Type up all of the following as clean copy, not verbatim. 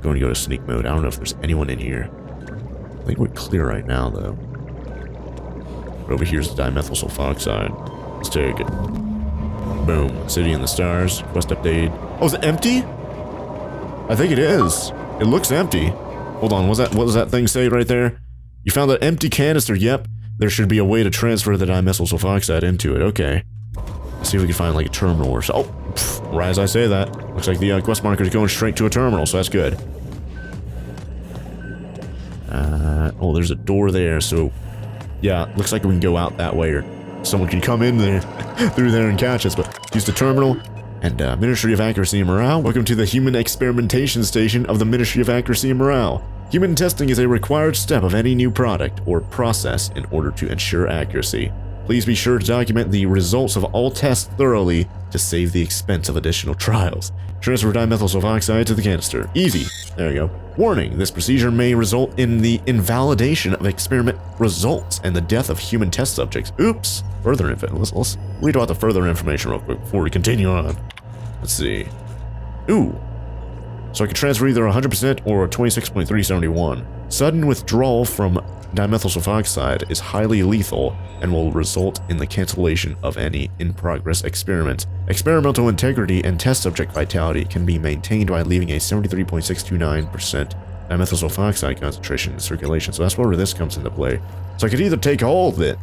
Going to go to sneak mode. I don't know if there's anyone in here. I think we're clear right now, though. But over here's the dimethyl sulfoxide. Let's take it. Boom. City in the stars. Quest update. Oh, is it empty? I think it is. It looks empty. Hold on. What does that thing say right there? You found an empty canister. Yep. There should be a way to transfer the dimethyl sulfoxide into it. Okay. Let's see if we can find like a terminal or so. Oh, pff, right as I say that. Looks like the quest marker is going straight to a terminal, so that's good. Oh, there's a door there, so yeah, looks like we can go out that way, or someone can come in there through there and catch us. But use the terminal and Ministry of Accuracy and Morale. Welcome to the Human Experimentation Station of the Ministry of Accuracy and Morale. Human testing is a required step of any new product or process in order to ensure accuracy. Please be sure to document the results of all tests thoroughly to save the expense of additional trials. Transfer dimethyl sulfoxide to the canister. Easy. There you go. Warning, this procedure may result in the invalidation of experiment results and the death of human test subjects. Oops. Further info. Let's read about the further information real quick before we continue on. Let's see. Ooh. So I can transfer either 100% or 26.371. Sudden withdrawal from dimethyl sulfoxide is highly lethal and will result in the cancellation of any in-progress experiment. Experimental integrity and test subject vitality can be maintained by leaving a 73.629% dimethyl sulfoxide concentration in circulation. So that's where this comes into play. So I could either take all of it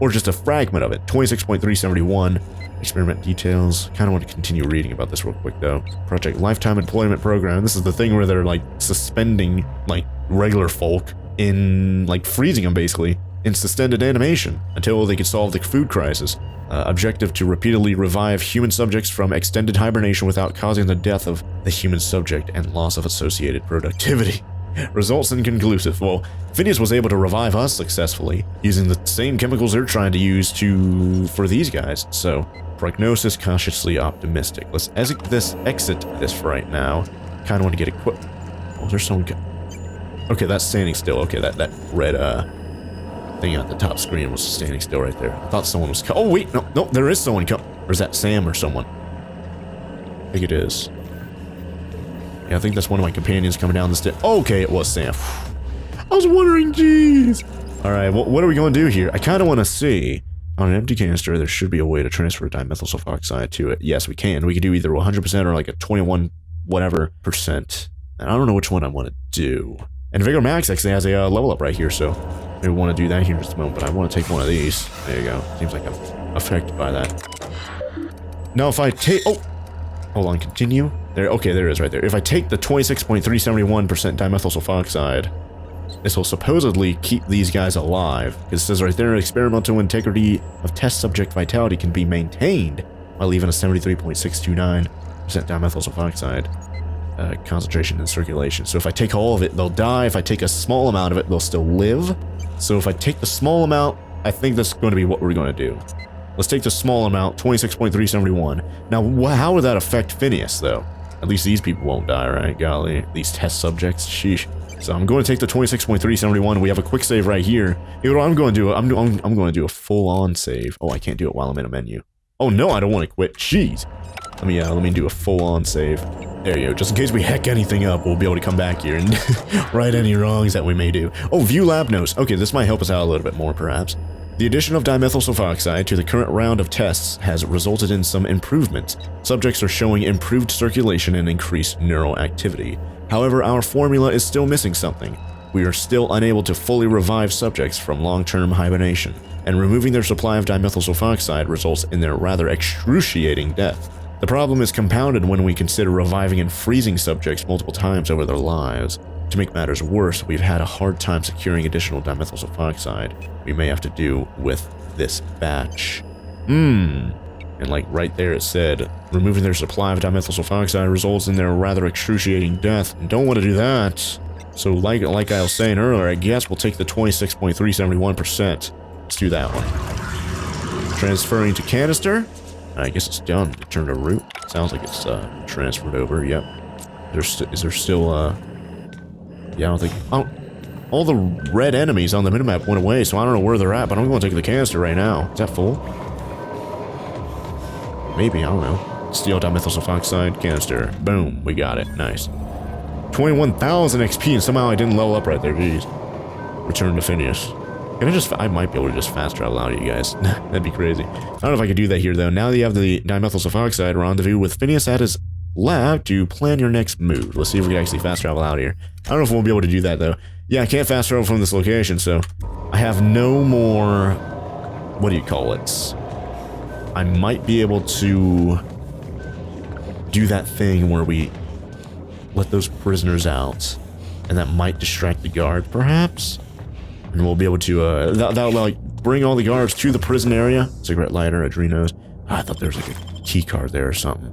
or just a fragment of it. 26.371. Experiment details. Kind of want to continue reading about this real quick though. Project Lifetime Employment Program. This is the thing where they're like suspending like regular folk in like freezing them basically in suspended animation until they could solve the food crisis. Objective to repeatedly revive human subjects from extended hibernation without causing the death of the human subject and loss of associated productivity. Results inconclusive. Well, Phineas was able to revive us successfully using the same chemicals they're trying to use for these guys. So, prognosis cautiously optimistic. Let's exit this for right now. Kind of want to get equipped. Oh, there's someone. Okay, that's standing still. Okay, that red thing at the top screen was standing still right there. I thought someone was. Oh wait, no, there is someone. Or is that Sam or someone? I think it is. Yeah, I think that's one of my companions coming down the stairs. Oh, okay, it was Sam. I was wondering, jeez. All right, well, what are we going to do here? I kind of want to see. On an empty canister, there should be a way to transfer dimethyl sulfoxide to it. Yes, we can. We could do either 100% or like a 21 whatever percent. And I don't know which one I want to do. And Vigor Max actually has a level up right here, so maybe we want to do that here in just a moment. But I want to take one of these. There you go. Seems like I'm affected by that. Now, if I take... Oh! Hold on, continue. There, okay, there it is right there. If I take the 26.371% dimethyl sulfoxide, this will supposedly keep these guys alive. Because it says right there, experimental integrity of test subject vitality can be maintained while leaving a 73.629% dimethyl sulfoxide concentration in circulation. So if I take all of it, they'll die. If I take a small amount of it, they'll still live. So if I take the small amount, I think that's going to be what we're going to do. Let's take the small amount, 26.371. Now, how would that affect Phineas, though? At least these people won't die, right? Golly, these test subjects, sheesh. So I'm going to take the 26.371. We have a quick save right here. You know what I'm going to do? I'm going to do a full-on save. Oh, I can't do it while I'm in a menu. Oh no, I don't want to quit. Jeez. Let me do a full-on save. There you go. Just in case we heck anything up, we'll be able to come back here and right any wrongs that we may do. Oh, view lab notes. Okay, this might help us out a little bit more, perhaps. The addition of dimethyl sulfoxide to the current round of tests has resulted in some improvements. Subjects are showing improved circulation and increased neural activity. However, our formula is still missing something. We are still unable to fully revive subjects from long-term hibernation, and removing their supply of dimethyl sulfoxide results in their rather excruciating death. The problem is compounded when we consider reviving and freezing subjects multiple times over their lives. To make matters worse, we've had a hard time securing additional dimethyl sulfoxide. We may have to do with this batch. And like right there it said, removing their supply of dimethyl sulfoxide results in their rather excruciating death. And don't want to do that. So like I was saying earlier, I guess we'll take the 26.371%. Let's do that one. Transferring to canister. I guess it's done. Return to root. Sounds like it's transferred over. Yep. Is there still yeah, I don't think... Oh, all the red enemies on the minimap went away, so I don't know where they're at, but I'm going to take the canister right now. Is that full? Maybe, I don't know. Steel dimethyl sulfoxide canister. Boom, we got it. Nice. 21,000 XP, and somehow I didn't level up right there. Jeez. Return to Phineas. Can I might be able to just fast travel out of you guys. That'd be crazy. I don't know if I could do that here, though. Now that you have the dimethyl sulfoxide, rendezvous with Phineas at his lab to plan your next move. Let's see if we can actually fast travel out here. I don't know if we'll be able to do that, though. Yeah, I can't fast travel from this location, so I have no more... What do you call it? I might be able to do that thing where we let those prisoners out, and that might distract the guard, perhaps? And we'll be able to, that'll like, bring all the guards to the prison area. Cigarette lighter, Adrenos. I thought there was like a key card there or something.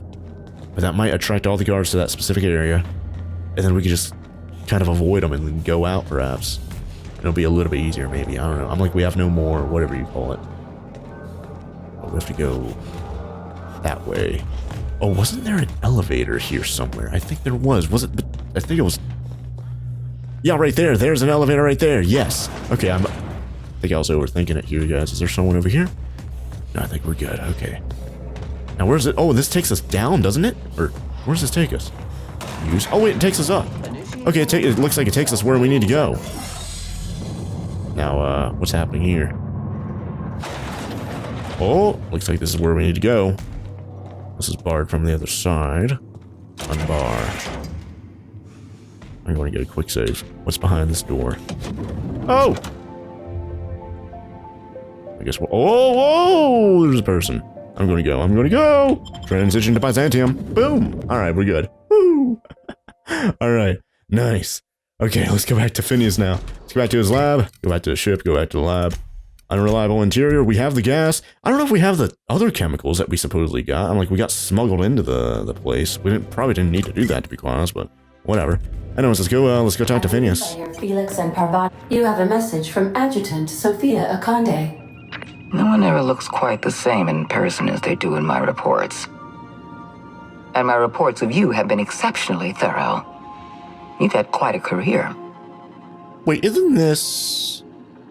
But that might attract all the guards to that specific area. And then we could just kind of avoid them and then go out, perhaps. It'll be a little bit easier, maybe. I don't know. I'm like, we have no more, whatever you call it. But we have to go that way. Oh, wasn't there an elevator here somewhere? I think there was. Was it? But I think it was... Yeah, right there. There's an elevator right there. Yes. Okay, I think I was overthinking it here, guys. Is there someone over here? No, I think we're good. Okay. Now, where's it? Oh, this takes us down, doesn't it? Or, where does this take us? Use. Oh, wait, it takes us up. Okay, it looks like it takes us where we need to go. Now, what's happening here? Oh, looks like this is where we need to go. This is barred from the other side. Unbar. I'm going to get a quick save. What's behind this door? Oh! I guess we'll... Oh, whoa! There's a person. I'm going to go. I'm going to go! Transition to Byzantium. Boom! Alright, we're good. Woo! Alright. Nice. Okay, let's go back to Phineas now. Let's go back to his lab. Go back to the ship. Go back to the lab. Unreliable interior. We have the gas. I don't know if we have the other chemicals that we supposedly got. I'm like, we got smuggled into the place. We probably didn't need to do that, to be quite honest, but whatever. Anyways, let's go talk to Phineas. Felix and Parvat. You have a message from Adjutant Sophia Akande. No one ever looks quite the same in person as they do in my reports. And my reports of you have been exceptionally thorough. You've had quite a career. Wait, isn't this...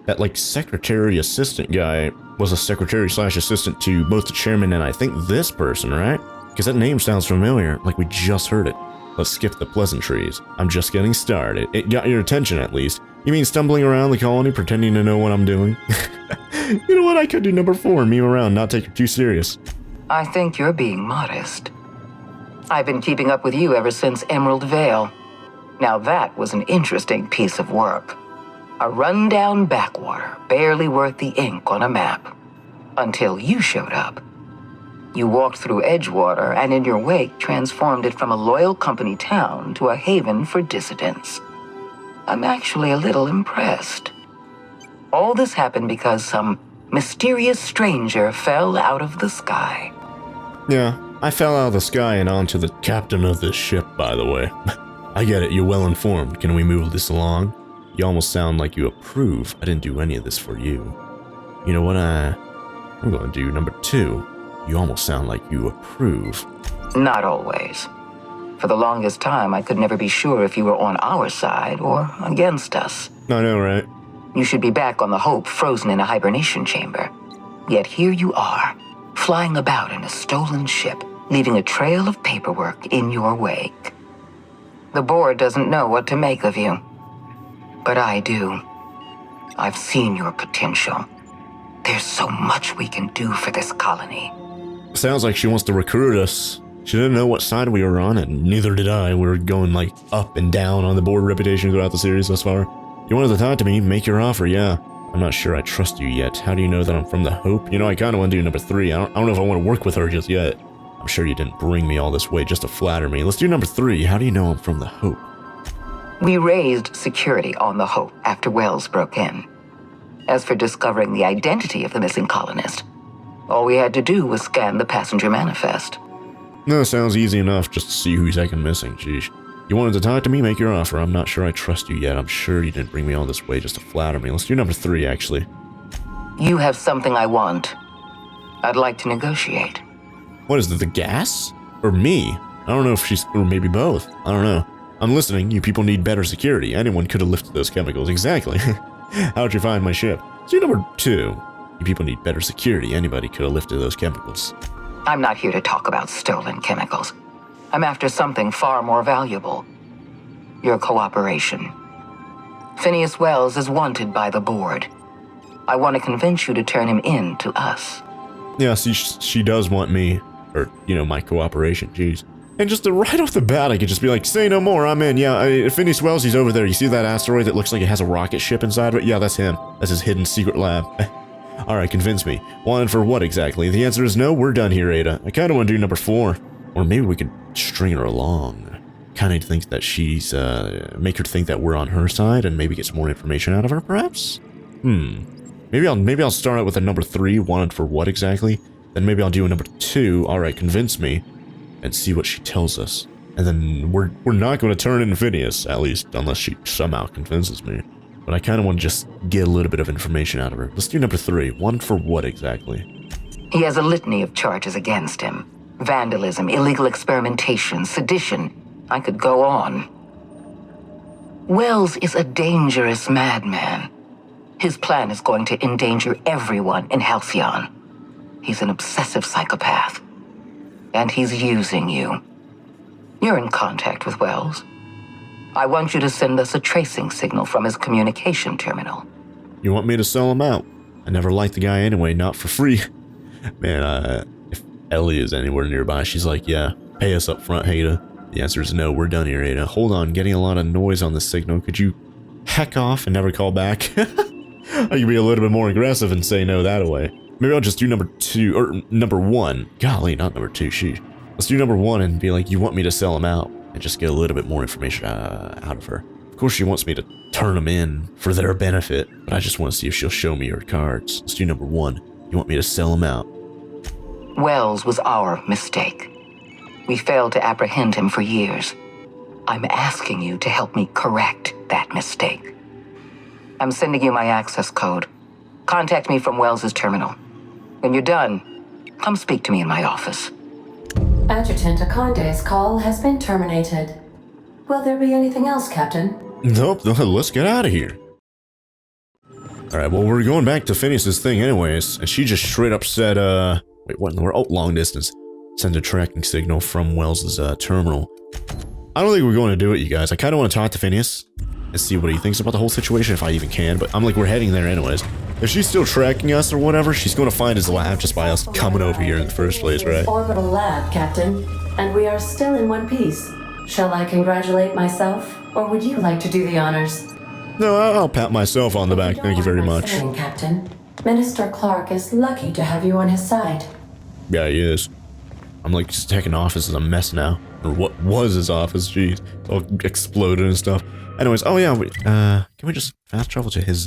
That, like, secretary assistant guy was a secretary/assistant to both the chairman and I think this person, right? Because that name sounds familiar, like we just heard it. Let's skip the pleasantries. I'm just getting started. It got your attention, at least. You mean stumbling around the colony, pretending to know what I'm doing? You know what? I could do number 4 and meme around, not take it too serious. I think you're being modest. I've been keeping up with you ever since Emerald Vale. Now that was an interesting piece of work. A rundown backwater, barely worth the ink on a map. Until you showed up. You walked through Edgewater and in your wake transformed it from a loyal company town to a haven for dissidents. I'm actually a little impressed. All this happened because some mysterious stranger fell out of the sky. Yeah, I fell out of the sky and onto the captain of this ship, by the way. I get it, you're well informed. Can we move this along? You almost sound like you approve. I didn't do any of this for you. You know what, I'm going to do number 2. You almost sound like you approve. Not always. For the longest time, I could never be sure if you were on our side or against us. I know, right? You should be back on the Hope, frozen in a hibernation chamber. Yet here you are, flying about in a stolen ship, leaving a trail of paperwork in your wake. The board doesn't know what to make of you. But I do. I've seen your potential. There's so much we can do for this colony. Sounds like she wants to recruit us. She didn't know what side we were on, and neither did I. We were going, like, up and down on the board reputation throughout the series thus far. You wanted to talk to me, make your offer, yeah. I'm not sure I trust you yet. How do you know that I'm from the Hope? You know, I kind of want to do number 3. I don't know if I want to work with her just yet. I'm sure you didn't bring me all this way just to flatter me. Let's do number 3. How do you know I'm from the Hope? We raised security on the Hope after Wells broke in. As for discovering the identity of the missing colonist, all we had to do was scan the passenger manifest. No, sounds easy enough just to see who's second missing, sheesh. You wanted to talk to me? Make your offer. I'm not sure I trust you yet. I'm sure you didn't bring me all this way just to flatter me. Let's do number 3, actually. You have something I want. I'd like to negotiate. What is it, the gas? Or me? I don't know if she's... or maybe both. I don't know. I'm listening. You people need better security. Anyone could have lifted those chemicals. Exactly. How'd you find my ship? Let's do number 2. You people need better security. Anybody could have lifted those chemicals. I'm not here to talk about stolen chemicals. I'm after something far more valuable. your cooperation. Phineas Wells is wanted by the board. I want to convince you to turn him in to us. Yeah, see, she does want me, or, you know, my cooperation, jeez. And just right off the bat, I could just be like, say no more, I'm in. Yeah, Phineas Wells, he's over there. You see that asteroid that looks like it has a rocket ship inside of it? Yeah, that's him. That's his hidden secret lab. Alright, convince me. Wanted for what exactly? The answer is no, we're done here, Ada. I kinda want to do number 4. Or maybe we could string her along. Kinda think that she's, make her think that we're on her side and maybe get some more information out of her, perhaps? Maybe I'll start out with a number 3, wanted for what exactly? Then maybe I'll do a number 2, alright, convince me, and see what she tells us. And then we're not going to turn in Phineas, at least, unless she somehow convinces me. But I kind of want to just get a little bit of information out of her. Let's do number 3, wanted for what exactly? He has a litany of charges against him. Vandalism, illegal experimentation, sedition. I could go on. Wells is a dangerous madman. His plan is going to endanger everyone in Halcyon. He's an obsessive psychopath. And he's using you. You're in contact with Wells. I want you to send us a tracing signal from his communication terminal. You want me to sell him out? I never liked the guy anyway, not for free. Man, if Ellie is anywhere nearby, she's like, yeah, pay us up front, Ada. The answer is no, we're done here, Ada. Hold on, getting a lot of noise on the signal. Could you heck off and never call back? I could be a little bit more aggressive and say no that way. Maybe I'll just do number 2, or number 1. Golly, not number 2, sheesh. Let's do number 1 and be like, you want me to sell him out, and just get a little bit more information out of her. Of course she wants me to turn him in for their benefit, but I just want to see if she'll show me her cards. Let's do number 1. You want me to sell him out? Wells was our mistake. We failed to apprehend him for years. I'm asking you to help me correct that mistake. I'm sending you my access code. Contact me from Wells's terminal. When you're done, come speak to me in my office. Adjutant Akande's call has been terminated. Will there be anything else, Captain? Nope, let's get out of here. Alright, well, we're going back to Phineas's thing anyways, and she just straight up said, wait, what in the world? Oh, long distance. Send a tracking signal from Wells's, terminal. I don't think we're going to do it, you guys. I kind of want to talk to Phineas and see what he thinks about the whole situation, if I even can, but I'm like, we're heading there anyways. If she's still tracking us or whatever, she's going to find his lab just by us coming over here in the first place, right? Orbital lab, Captain, and we are still in one piece. Shall I congratulate myself, or would you like to do the honors? No, I'll pat myself on the back, thank you very much. Saying, Captain, Minister Clark is lucky to have you on his side. Yeah, he is. I'm like, his second office is a mess now. Or what was his office, jeez. It's all exploded and stuff. Anyways, oh yeah, can we just fast travel to his,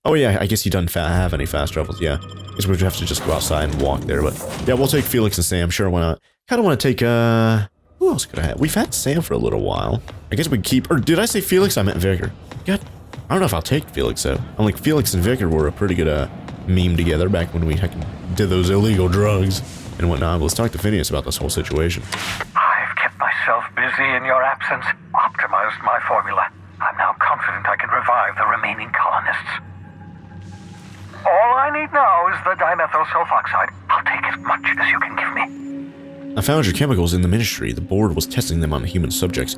oh yeah, I guess he doesn't have any fast travels, yeah. I guess we would have to just go outside and walk there, but yeah, we'll take Felix and Sam, sure, why not? Kinda wanna take, who else could I have? We've had Sam for a little while. I guess we could keep, or did I say Felix? I meant Vicar. God, I don't know if I'll take Felix, though. I'm like, Felix and Vicar were a pretty good, meme together back when we did those illegal drugs and whatnot. But let's talk to Phineas about this whole situation. I've kept myself busy in your absence, optimized my formula. I'm now confident I can revive the remaining colonists. All I need now is the dimethyl sulfoxide. I'll take as much as you can give me. I found your chemicals in the Ministry. The board was testing them on human subjects.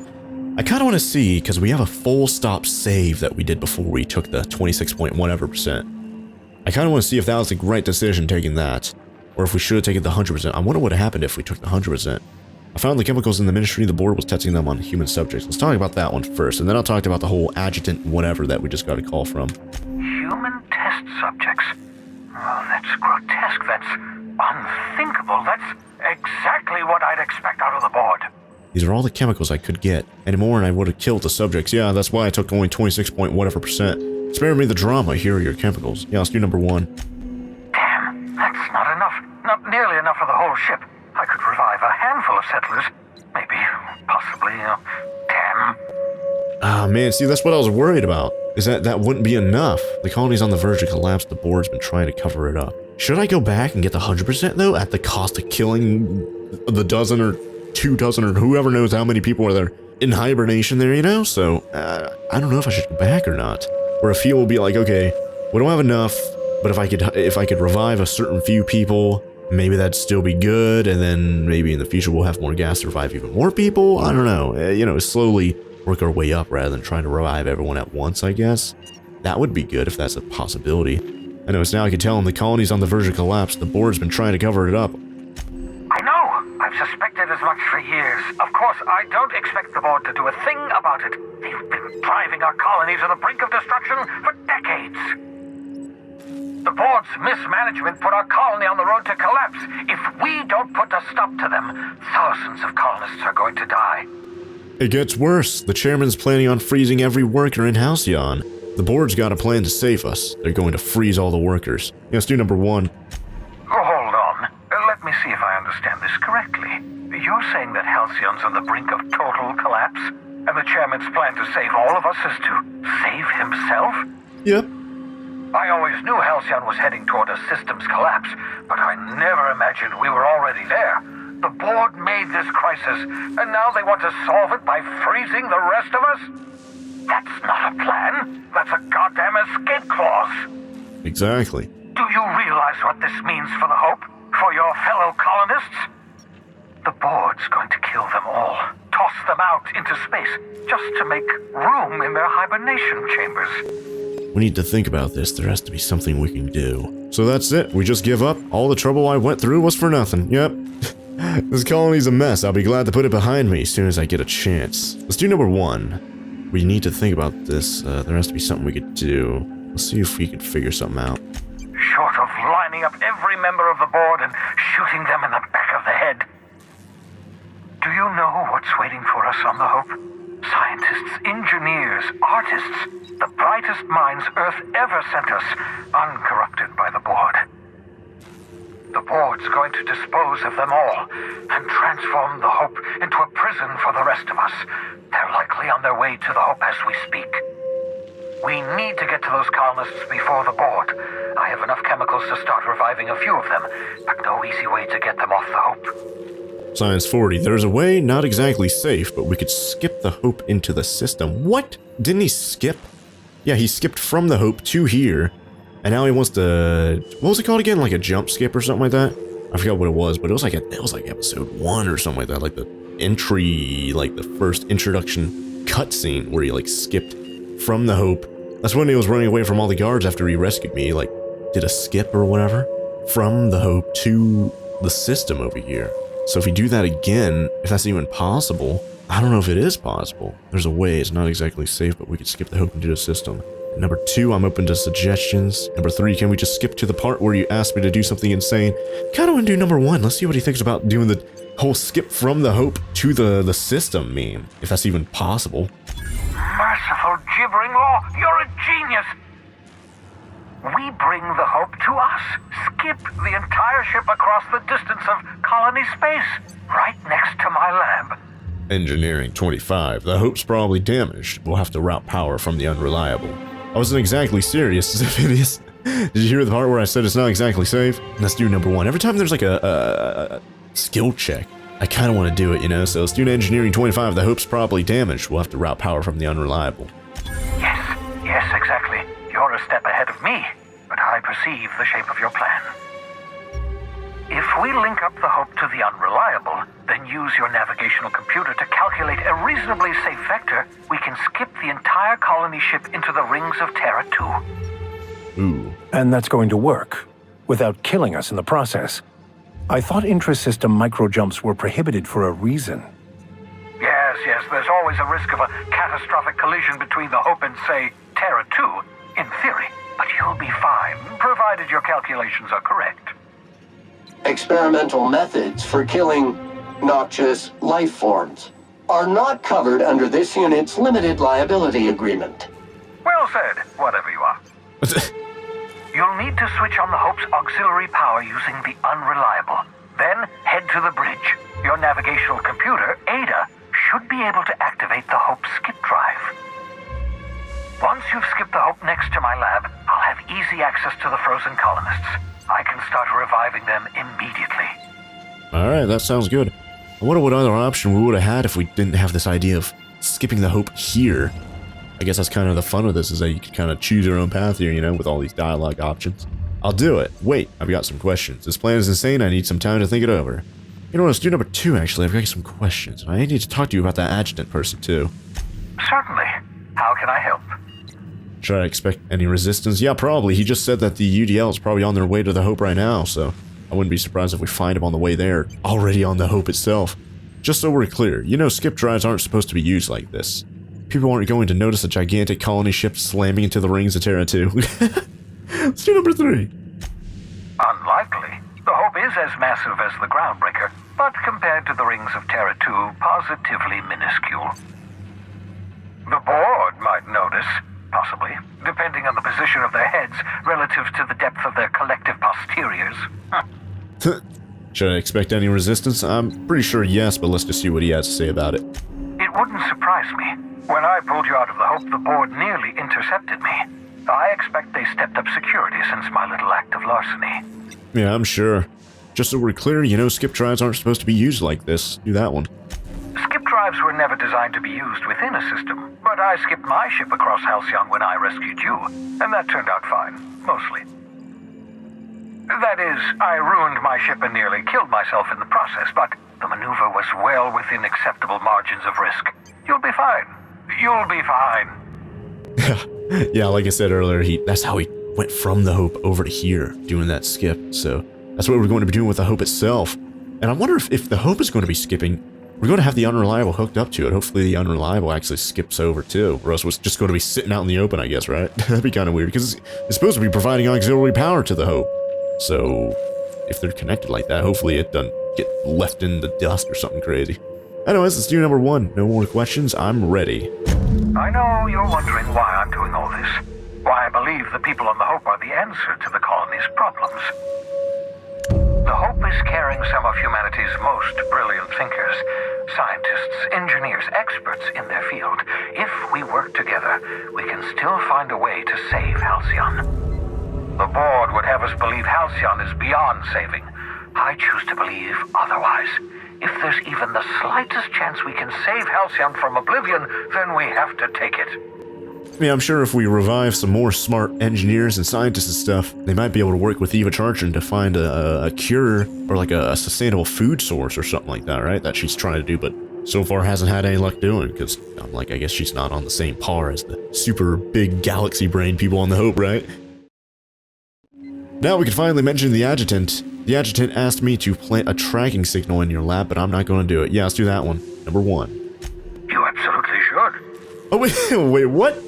I kind of want to see, because we have a full stop save that we did before we took the 26.whatever%. I kind of want to see if that was the right decision taking that, or if we should have taken the 100%. I wonder what happened if we took the 100%. I found the chemicals in the Ministry. The board was testing them on human subjects. Let's talk about that one first, and then I'll talk about the whole adjutant whatever that we just got a call from. Human test subjects? Oh, that's grotesque. That's unthinkable. That's exactly what I'd expect out of the board. These are all the chemicals I could get. Any more and I would have killed the subjects. Yeah, that's why I took only 26.whatever%. Spare me the drama. Here are your chemicals. Yeah, let's do number 1. Damn, that's not enough. Not nearly enough for the whole ship. I could revive a handful of settlers. Maybe, possibly, 10. Ah, man, see, that's what I was worried about. Is that wouldn't be enough. The colony's on the verge of collapse. The board's been trying to cover it up. Should I go back and get the 100% though, at the cost of killing the dozen or 2 dozen or whoever knows how many people are there in hibernation there, you know? So, I don't know if I should go back or not. Or if he will be like, okay, we don't have enough, but if I could revive a certain few people, maybe that'd still be good, and then maybe in the future we'll have more gas to revive even more people. I don't know. You know, slowly work our way up rather than trying to revive everyone at once, I guess. That would be good if that's a possibility. Anyways, now I can tell him the colony's on the verge of collapse. The board's been trying to cover it up. I know! I've suspected as much for years. Of course, I don't expect the board to do a thing about it. They've been driving our colony to the brink of destruction for decades. The board's mismanagement put our colony on the road to collapse. If we don't put a stop to them, thousands of colonists are going to die. It gets worse. The chairman's planning on freezing every worker in Halcyon. The board's got a plan to save us. They're going to freeze all the workers. Let's do number 1. Oh, hold on. Let me see if I understand this correctly. You're saying that Halcyon's on the brink of total collapse? And the chairman's plan to save all of us is to save himself? Yep. I always knew Halcyon was heading toward a systems collapse, but I never imagined we were already there. The board made this crisis, and now they want to solve it by freezing the rest of us? That's not a plan. That's a goddamn escape clause. Exactly. Do you realize what this means for the Hope? For your fellow colonists? The board's going to kill them all. Toss them out into space, just to make room in their hibernation chambers. We need to think about this. There has to be something we can do. So that's it. We just give up. All the trouble I went through was for nothing. Yep. This colony's a mess. I'll be glad to put it behind me as soon as I get a chance. Let's do number 1. We need to think about this. There has to be something we could do. Let's see if we can figure something out. Short of lining up every member of the board and shooting them in the back of the head. Do you know what's waiting for us on the Hope? Scientists, engineers, artists, the brightest minds Earth ever sent us, uncorrupted by the board. The board's going to dispose of them all and transform the Hope into a prison for the rest of us. They're likely on their way to the Hope as we speak. We need to get to those colonists before the board. I have enough chemicals to start reviving a few of them, but no easy way to get them off the Hope. Science 40. There's a way, not exactly safe, but we could skip the Hope into the system. What? Didn't he skip? Yeah, he skipped from the Hope to here, and now he wants to... What was it called again? Like a jump skip or something like that? I forgot what it was, but it was like episode 1 or something like that. Like the entry, like the first introduction cutscene where he like skipped from the Hope. That's when he was running away from all the guards after he rescued me. He like did a skip or whatever from the Hope to the system over here. So if we do that again, if that's even possible, I don't know if it is possible. There's a way, it's not exactly safe, but we could skip the Hope into the system. Number 2, I'm open to suggestions. Number 3, can we just skip to the part where you asked me to do something insane? Kinda wanna do number 1, let's see what he thinks about doing the whole skip from the Hope to the system meme, if that's even possible. Merciful gibbering law, you're a genius! We bring the Hope to us. Skip the entire ship across the distance of colony space, right next to my lab. Engineering 25. The Hope's probably damaged. We'll have to route power from the unreliable. I wasn't exactly serious, Phineas. Did you hear the part where I said it's not exactly safe? Let's do number 1. Every time there's like a skill check, I kind of want to do it, you know? So let's do Engineering 25. The Hope's probably damaged. We'll have to route power from the unreliable. Yes, exactly. You're a step ahead of me, but I perceive the shape of your plan. If we link up the Hope to the unreliable, then use your navigational computer to calculate a reasonably safe vector, we can skip the entire colony ship into the rings of Terra 2. Ooh. And that's going to work, without killing us in the process. I thought intra-system micro-jumps were prohibited for a reason. Yes, there's always a risk of a catastrophic collision between the Hope and, say, Terra 2, in theory. But you'll be fine, provided your calculations are correct. Experimental methods for killing noxious life forms are not covered under this unit's limited liability agreement. Well said, whatever you are. You'll need to switch on the Hope's auxiliary power using the unreliable. Then head to the bridge. Your navigational computer, Ada, should be able to activate the Hope skip drive. Once you've skipped the Hope next to my lab, I'll have easy access to the frozen colonists. I can start reviving them immediately. Alright, that sounds good. I wonder what other option we would have had if we didn't have this idea of skipping the Hope here. I guess that's kind of the fun of this, is that you can kind of choose your own path here, you know, with all these dialogue options. I'll do it. Wait, I've got some questions. This plan is insane, I need some time to think it over. You know what, let's do number 2 actually, I've got some questions. I need to talk to you about that adjutant person too. Certainly. How can I help? Should I expect any resistance? Yeah, probably. He just said that the UDL is probably on their way to the Hope right now, so I wouldn't be surprised if we find him on the way there, already on the Hope itself. Just so we're clear, you know skip drives aren't supposed to be used like this. People aren't going to notice a gigantic colony ship slamming into the rings of Terra 2. Let's do number 3. Unlikely. The Hope is as massive as the Groundbreaker, but compared to the rings of Terra 2, positively minuscule. The board might notice, possibly, depending on the position of their heads relative to the depth of their collective posteriors. Should I expect any resistance? I'm pretty sure yes, but let's just see what he has to say about it. It wouldn't surprise me. When I pulled you out of the Hope, the board nearly intercepted me. I expect they stepped up security since my little act of larceny. Yeah, I'm sure. Just so we're clear, you know skip drives aren't supposed to be used like this. Do that one. Skip drives were never designed to be used within a system, but I skipped my ship across Halcyon when I rescued you, and that turned out fine, mostly. That is, I ruined my ship and nearly killed myself in the process, but the maneuver was well within acceptable margins of risk. You'll be fine. You'll be fine. Yeah, like I said earlier, that's how he went from the Hope over to here, doing that skip, so that's what we're going to be doing with the Hope itself. And I wonder if the Hope is going to be skipping, we're going to have the Unreliable hooked up to it. Hopefully the Unreliable actually skips over too, or else it's just going to be sitting out in the open, I guess, right? That'd be kind of weird, because it's supposed to be providing auxiliary power to the Hope. So, if they're connected like that, hopefully it doesn't get left in the dust or something crazy. Anyways, let's do number 1. No more questions, I'm ready. I know you're wondering why I'm doing all this. Why I believe the people on the Hope are the answer to the colony's problems. The Hope is carrying some of humanity's most brilliant thinkers, scientists, engineers, experts in their field. If we work together, we can still find a way to save Halcyon. The board would have us believe Halcyon is beyond saving. I choose to believe otherwise. If there's even the slightest chance we can save Halcyon from oblivion, then we have to take it. Yeah, I'm sure if we revive some more smart engineers and scientists and stuff, they might be able to work with Eva Chartrand to find a cure or like a sustainable food source or something like that, right? That she's trying to do, but so far hasn't had any luck doing, because I'm like, I guess she's not on the same par as the super big galaxy brain people on the Hope, right? Now we can finally mention the Adjutant. The Adjutant asked me to plant a tracking signal in your lab, but I'm not going to do it. Yeah, let's do that one. Number 1. You absolutely should. Oh, wait, what?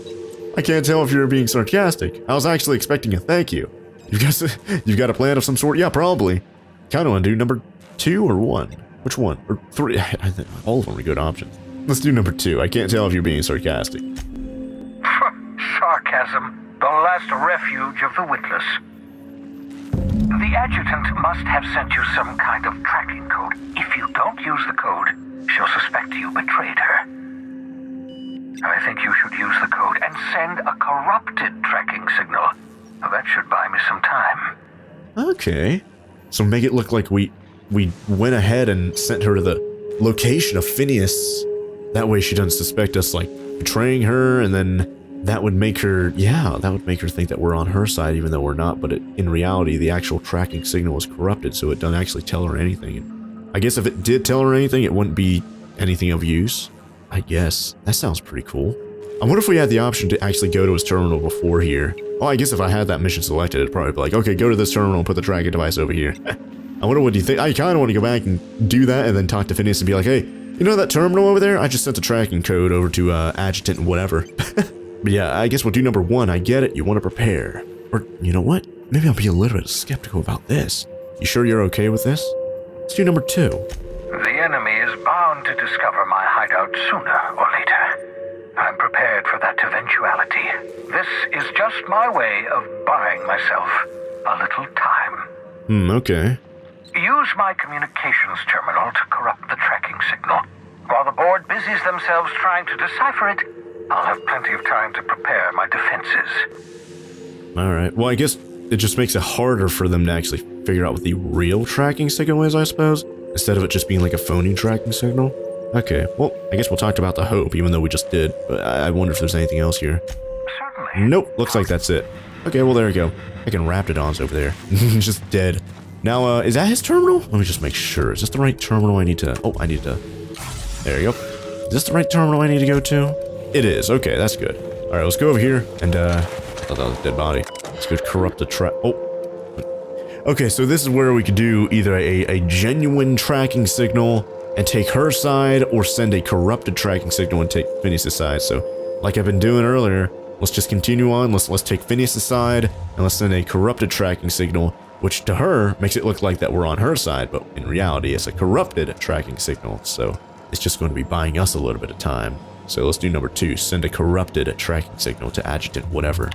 I can't tell if you're being sarcastic. I was actually expecting a thank you. You've got a plan of some sort? Yeah, probably. Kind of want to do number 2 or 1? Which one? Or 3? I think all of them are good options. Let's do number 2. I can't tell if you're being sarcastic. Sarcasm. The last refuge of the witless. The Adjutant must have sent you some kind of tracking code. If you don't use the code, she'll suspect you betrayed her. I think you should use the code and send a corrupted tracking signal. That should buy me some time. Okay. So make it look like we went ahead and sent her to the location of Phineas. That way she doesn't suspect us, like, betraying her, and then that would make her, yeah, that would make her think that we're on her side even though we're not, but in reality, the actual tracking signal is corrupted, so it doesn't actually tell her anything. And I guess if it did tell her anything, it wouldn't be anything of use. I guess. That sounds pretty cool. I wonder if we had the option to actually go to his terminal before here. Well, I guess if I had that mission selected, it'd probably be like, okay, go to this terminal and put the tracking device over here. I wonder what you think. I kind of want to go back and do that and then talk to Phineas and be like, hey, you know that terminal over there? I just sent the tracking code over to Adjutant and whatever. But yeah, I guess we'll do number 1. I get it. You want to prepare. Or, you know what? Maybe I'll be a little bit skeptical about this. You sure you're okay with this? Let's do number 2. The enemy is bound to discover my hideout sooner or later. I'm prepared for that eventuality. This is just my way of buying myself a little time. Okay. Use my communications terminal to corrupt the tracking signal. While the board busies themselves trying to decipher it, I'll have plenty of time to prepare my defenses. Alright, well I guess it just makes it harder for them to actually figure out what the real tracking signal is, I suppose, instead of it just being like a phony tracking signal. Okay, well, I guess we'll talk about the Hope, even though we just did, but I wonder if there's anything else here. Certainly. Nope, looks like that's it. Okay, well there we go. Fucking Raptidon's over there. He's just dead. Now, is that his terminal? Let me just make sure. Is this the right terminal I need to... Oh, I need to... There you go. Is this the right terminal I need to go to? It is. Okay, that's good. All right, let's go over here and I thought that was a dead body. Let's go corrupt the track. Oh. Okay, so this is where we could do either a genuine tracking signal and take her side, or send a corrupted tracking signal and take Phineas' side. So, like I've been doing earlier, let's just continue on. Let's take Phineas' side and let's send a corrupted tracking signal, which to her makes it look like that we're on her side, but in reality, it's a corrupted tracking signal. So it's just going to be buying us a little bit of time. So let's do number 2. Send a corrupted tracking signal to adjutant whatever.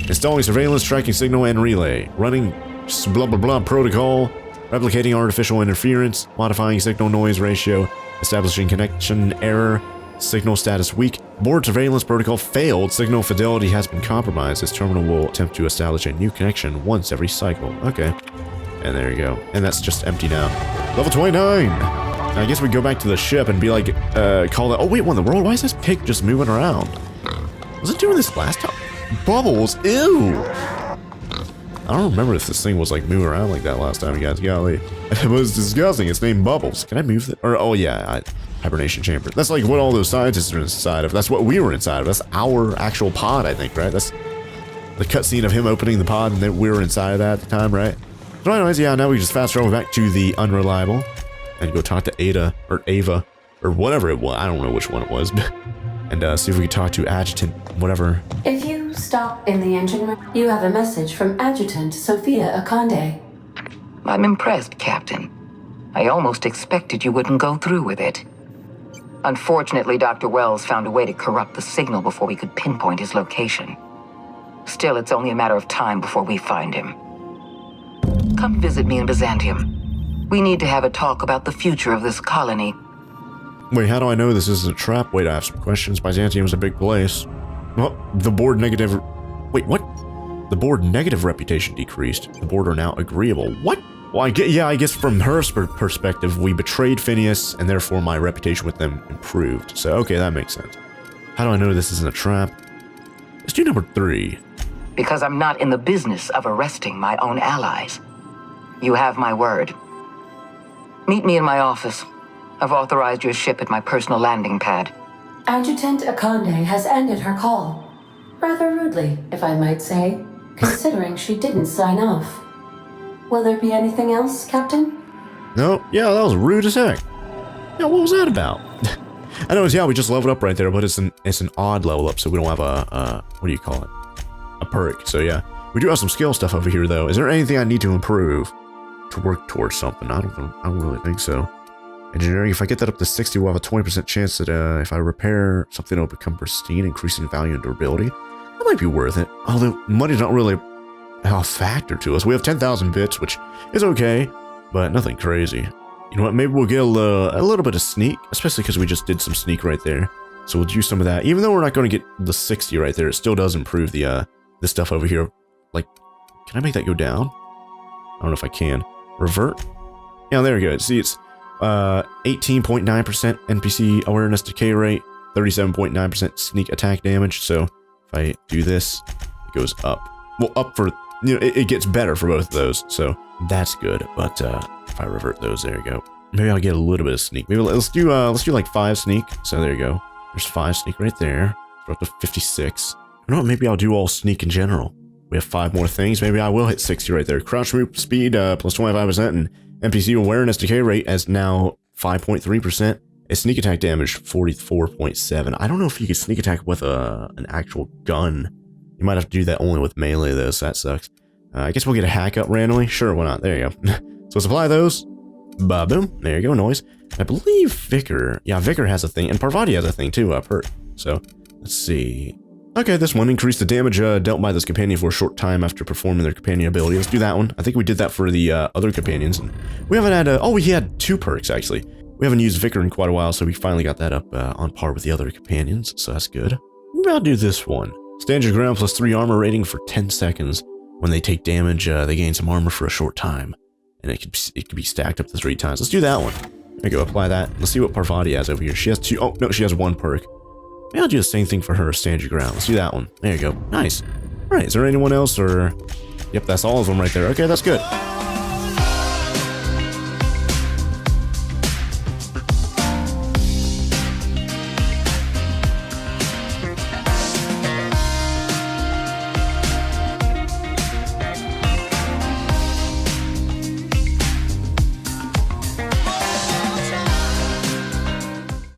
Installing surveillance tracking signal and relay. Running blah blah blah protocol. Replicating artificial interference. Modifying signal noise ratio. Establishing connection error. Signal status weak. Board surveillance protocol failed. Signal fidelity has been compromised. This terminal will attempt to establish a new connection once every cycle. Okay. And there you go. And that's just empty now. Level 29! I guess we go back to the ship and be like, call that. Oh, wait, what in the world? Why is this pig just moving around? Was it doing this last time? Bubbles, ew! I don't remember if this thing was like moving around like that last time, you guys. Golly. It was disgusting. It's named Bubbles. Can I move that? Or, oh yeah, hibernation chamber. That's like what all those scientists are inside of. That's what we were inside of. That's our actual pod, I think, right? That's the cutscene of him opening the pod and then we were inside of that at the time, right? So anyways, yeah, now we just fast travel back to the Unreliable and go talk to Ada, or Ava, or whatever it was. I don't know which one it was. And see if we can talk to Adjutant, whatever. If you stop in the engine room, you have a message from Adjutant Sophia Akande. I'm impressed, Captain. I almost expected you wouldn't go through with it. Unfortunately, Dr. Wells found a way to corrupt the signal before we could pinpoint his location. Still, it's only a matter of time before we find him. Come visit me in Byzantium. We need to have a talk about the future of this colony. Wait, how do I know this isn't a trap? Wait, I have some questions. Byzantium's a big place. Well, the board negative... Wait, what? The board negative reputation decreased. The board are now agreeable. What? Well, I guess from her perspective, we betrayed Phineas, and therefore my reputation with them improved. So, okay, that makes sense. How do I know this isn't a trap? Let's do number 3. Because I'm not in the business of arresting my own allies. You have my word. Meet me in my office. I've authorized your ship at my personal landing pad. Adjutant Akande has ended her call. Rather rudely, if I might say, considering she didn't sign off. Will there be anything else, Captain? No, yeah, that was rude as heck. Yeah, what was that about? I know, yeah, we just leveled up right there, but it's an odd level up, so we don't have a what do you call it? A perk. So yeah, we do have some skill stuff over here, though. Is there anything I need to improve to work towards something? I don't really think so. Engineering, if I get that up to 60, we'll have a 20% chance that if I repair something, it'll become pristine, increasing value and durability. That might be worth it. Although money's not really a factor to us. We have 10,000 bits, which is okay, but nothing crazy. You know what? Maybe we'll get a little bit of sneak, especially because we just did some sneak right there. So we'll do some of that. Even though we're not going to get the 60 right there, it still does improve the stuff over here. Like, can I make that go down? I don't know if I can. Revert? Yeah, there we go. See, it's 18.9% NPC awareness decay rate, 37.9% sneak attack damage. So if I do this, it goes up. Well, up for, you know, it gets better for both of those. So that's good. But if I revert those, there you go. Maybe I'll get a little bit of sneak. Maybe let's do like 5 sneak. So there you go. There's 5 sneak right there. We're up to 56. You know what? Maybe I'll do all sneak in general. We have 5 more things. Maybe I will hit 60 right there. Crouch move speed plus 25% and NPC awareness decay rate as now 5.3%. A sneak attack damage 44.7. I don't know if you can sneak attack with an actual gun. You might have to do that only with melee though, so that sucks. I guess we'll get a hack up randomly. Sure, why not? There you go. So let's apply those. Boom. There you go, noise. I believe Vicar. Yeah, Vicar has a thing, and Parvati has a thing too, I've heard. So let's see. Okay, this one increased the damage dealt by this companion for a short time after performing their companion ability. Let's do that one. I think we did that for the other companions. And we haven't had oh, we had 2 perks actually. We haven't used Vicar in quite a while, so we finally got that up on par with the other companions, so that's good. Maybe I'll do this one. Stand your ground plus 3 armor rating for 10 seconds. When they take damage, they gain some armor for a short time. And it could be stacked up to 3 times. Let's do that one. There you go, apply that. Let's see what Parvati has over here. She has 2, oh, no, she has 1 perk. Maybe I'll do the same thing for her, stand your ground. Let's do that one. There you go, nice. All right, is there anyone else or... Yep, that's all of them right there. Okay, that's good.